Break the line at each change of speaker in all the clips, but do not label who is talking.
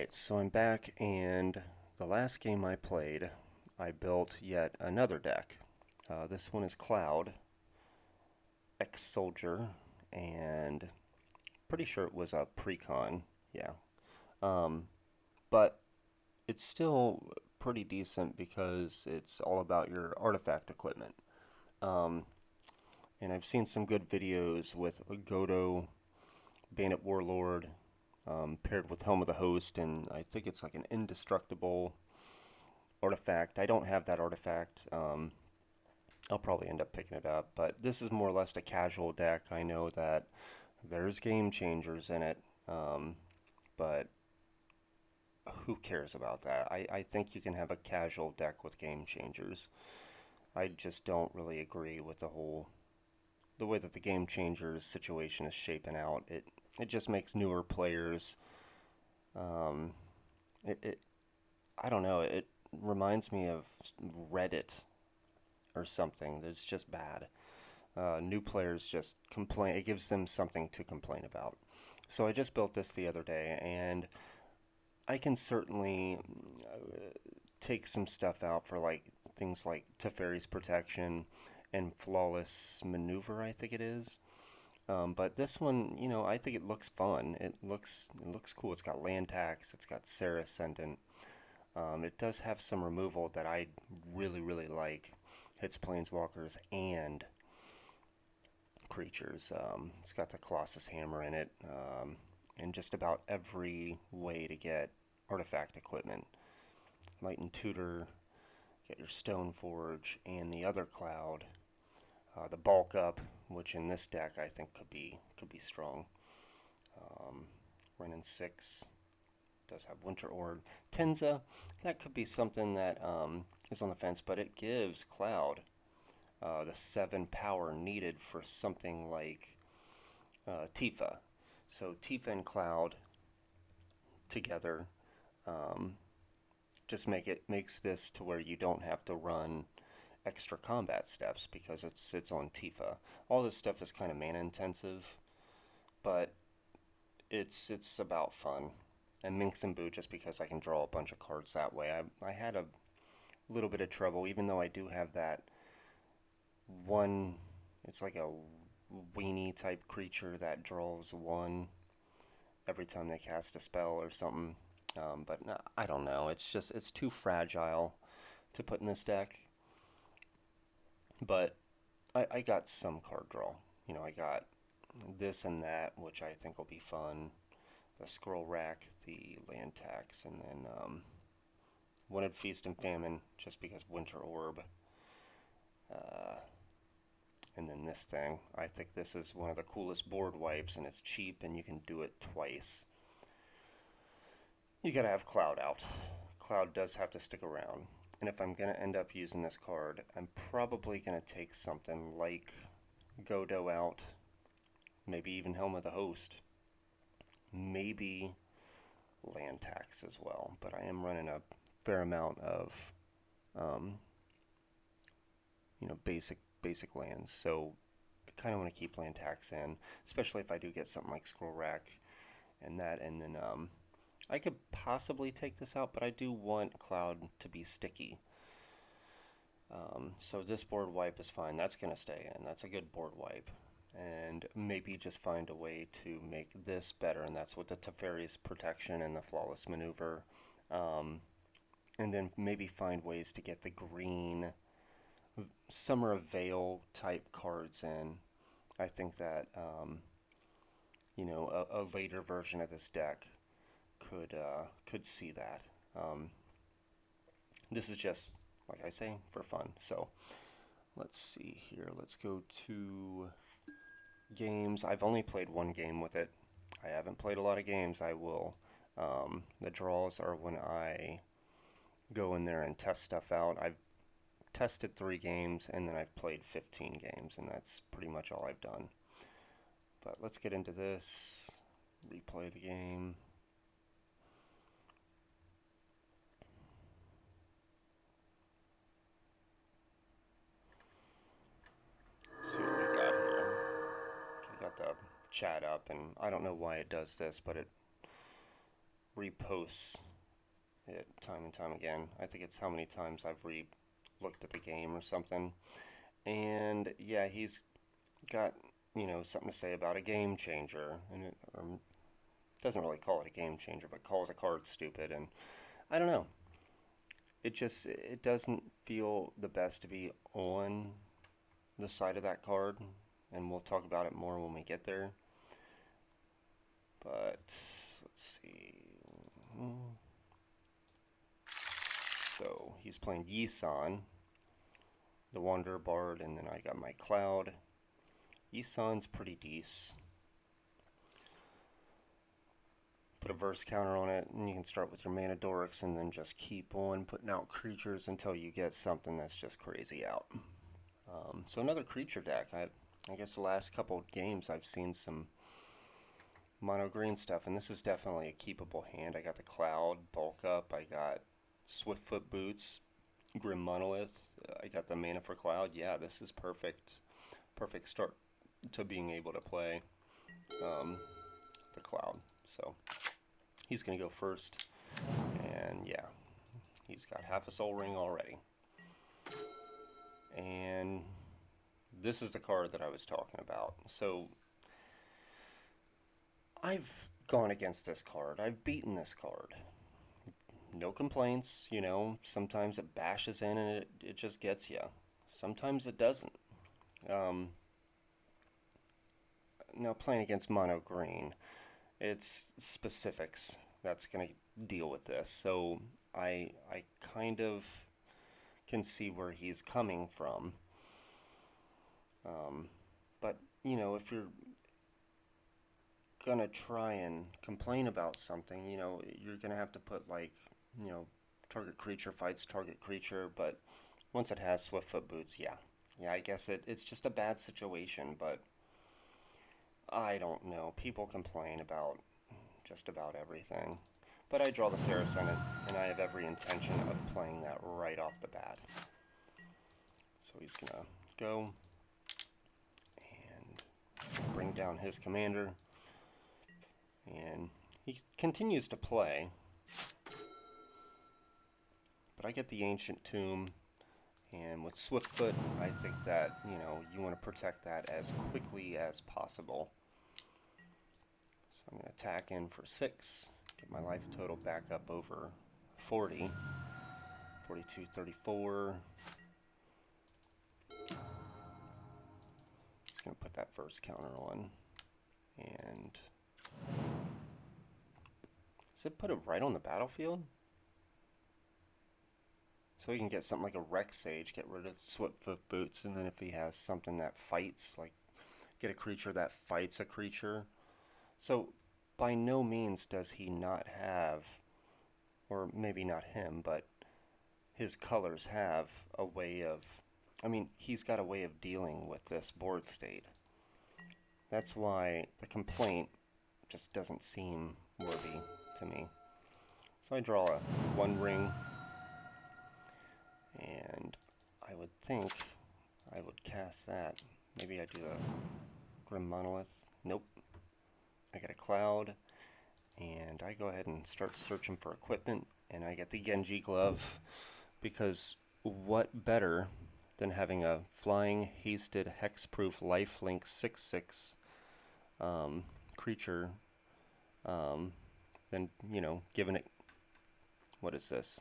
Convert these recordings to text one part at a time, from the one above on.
Alright, so I'm back, and the last game I played, I built yet another deck. This one is Cloud, Ex-Soldier, and pretty sure it was a Precon, yeah. Um, but it's still pretty decent because it's all about your artifact equipment. Um, and I've seen some good videos with a Godo, Bandit Warlord, paired with Helm of the Host, and I think it's like an indestructible artifact. I don't have that artifact. I'll probably end up picking it up, but this is more or less a casual deck. I know that there's game changers in it, but who cares about that? I think you can have a casual deck with game changers. I just don't really agree with the way that the game changers situation is shaping out. It just makes newer players. Um, it I don't know. It reminds me of Reddit or something. That's just bad. New players just complain. It gives them something to complain about. So I just built this the other day, and I can certainly take some stuff out for like things like Teferi's protection and flawless maneuver, I think it is. But this one, I think it looks fun. It looks cool. It's got land tax. It's got Sarah Ascendant. It does have some removal that I really, really like. Hits planeswalkers and creatures. It's got the Colossus Hammer in it, and just about every way to get artifact equipment. Light and Tutor, get your Stone Forge, and the other Cloud. The bulk up, which in this deck I think could be strong. Ren and 6 does have Winter Orb. Tenza, that could be something that is on the fence, but it gives Cloud the 7 power needed for something like Tifa. So Tifa and Cloud together just makes this to where you don't have to run extra combat steps because it's on Tifa. All this stuff is kind of mana intensive, but it's about fun. And Minx and Boo just because I can draw a bunch of cards that way. I had a little bit of trouble, even though I do have that one. It's like a weenie type creature that draws one every time they cast a spell or something. But no, I don't know. It's too fragile to put in this deck. But I got some card draw. I got this and that, which I think will be fun. The Scroll Rack, the Land Tax, and then wanted Feast and Famine just because Winter Orb. Uh, and then this thing. I think this is one of the coolest board wipes, and it's cheap, and you can do it twice. You gotta have Cloud out. Cloud does have to stick around. And if I'm gonna end up using this card, I'm probably gonna take something like Godo out, maybe even Helm of the Host, maybe Land Tax as well. But I am running a fair amount of, um, basic lands. So I kind of want to keep Land Tax in, especially if I do get something like Scroll Rack and that. And then I could possibly take this out, but I do want Cloud to be sticky. So this board wipe is fine. That's going to stay in. That's a good board wipe. And maybe just find a way to make this better, and that's with the Teferi's protection and the flawless maneuver. And then maybe find ways to get the green Summer of Veil type cards in. I think that a later version of this deck could see that. This is just, like I say, for fun. So let's see here. Let's go to games. I've only played one game with it. I haven't played a lot of games. I will. The draws are when I go in there and test stuff out. I've tested 3 games, and then I've played 15 games, and that's pretty much all I've done. But let's get into this. Replay the game. See what we got here. We got the chat up, and I don't know why it does this, but it reposts it time and time again. I think it's how many times I've re-looked at the game or something. And yeah, he's got, something to say about a game changer. And it doesn't really call it a game changer, but calls a card stupid. And I don't know. It doesn't feel the best to be on the side of that card. And we'll talk about it more when we get there. But let's see. So he's playing Yisan, the Wanderer Bard, and then I got my Cloud. Yisan's pretty decent. Put a verse counter on it, and you can start with your mana dorks and then just keep on putting out creatures until you get something that's just crazy out. So another creature deck. I guess the last couple of games I've seen some mono green stuff, and this is definitely a keepable hand. I got the Cloud, Bulk Up, I got Swiftfoot Boots, Grim Monolith, I got the mana for Cloud. Yeah, this is perfect start to being able to play the Cloud. So he's going to go first, and yeah, he's got half a Soul Ring already. And this is the card that I was talking about. So I've gone against this card. I've beaten this card. No complaints, sometimes it bashes in and it just gets you. Sometimes it doesn't. Now playing against mono green, it's specifics that's going to deal with this. So I kind of can see where he's coming from. But, if you're going to try and complain about something, you're going to have to put target creature fights target creature. But once it has Swiftfoot Boots, yeah, I guess it's just a bad situation. But I don't know. People complain about just about everything. But I draw the Saracen, and I have every intention of playing that right off the bat. So he's going to go, and he's going to bring down his commander. And he continues to play. But I get the Ancient Tomb, and with Swiftfoot, I think that, you want to protect that as quickly as possible. So I'm going to attack in for 6, get my life total back up over 40, 42, 34. Just going to put that verse counter on, and does it put it right on the battlefield? So he can get something like a Rex Sage, get rid of Swiftfoot Boots, and then if he has something that fights, like get a creature that fights a creature. So by no means does he not have, or maybe not him, but his colors have a way of, he's got a way of dealing with this board state. That's why the complaint just doesn't seem worthy to me. So I draw a 1 ring, and I would think I would cast that. Maybe I do a Grim Monolith. Nope. I get a Cloud, and I go ahead and start searching for equipment, and I get the Genji Glove, because what better than having a flying, hasted, hexproof, lifelink 6/6 creature than, giving it, what is this?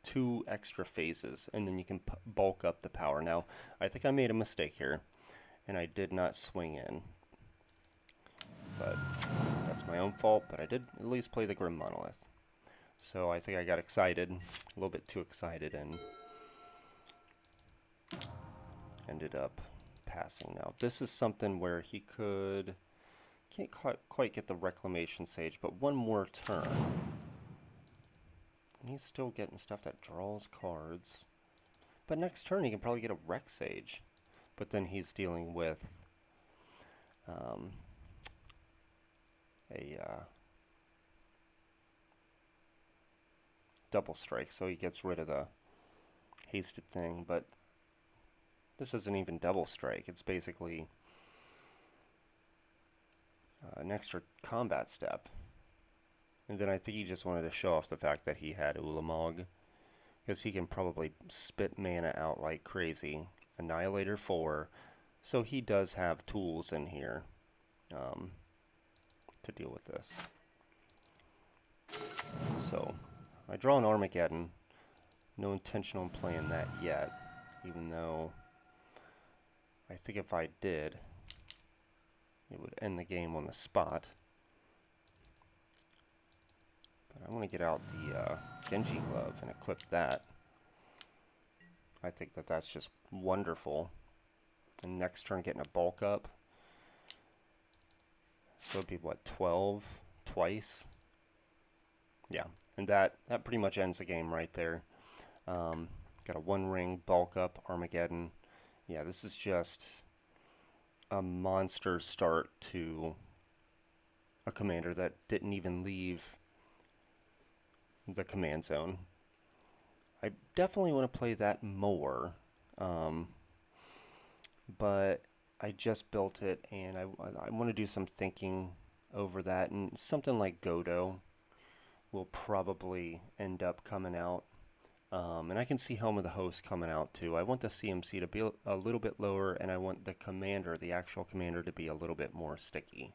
2 extra phases, and then you can bulk up the power. Now, I think I made a mistake here, and I did not swing in. But that's my own fault, but I did at least play the Grim Monolith. So I think I got excited, a little bit too excited, and ended up passing. Now, this is something where he can't quite get the Reclamation Sage, but one more turn. And he's still getting stuff that draws cards. But next turn he can probably get a Rex Sage. But then he's dealing with a double strike, so he gets rid of the hasted thing. But this isn't even double strike. It's basically an extra combat step. And then I think he just wanted to show off the fact that he had Ulamog, because he can probably spit mana out like crazy. Annihilator 4, so he does have tools in here to deal with this. So I draw an Armageddon. No intention on playing that yet, even though I think if I did, it would end the game on the spot. But I want to get out the Genji Glove and equip that. I think that that's just wonderful. And next turn getting a bulk up. So it'd be what, 12 twice? Yeah, and that pretty much ends the game right there. Got a 1-ring bulk up Armageddon. Yeah, this is just a monster start to a commander that didn't even leave the command zone. I definitely want to play that more, but I just built it, and I want to do some thinking over that, and something like Godo will probably end up coming out. And I can see Helm of the Host coming out too. I want the CMC to be a little bit lower, and I want the commander, the actual commander, to be a little bit more sticky.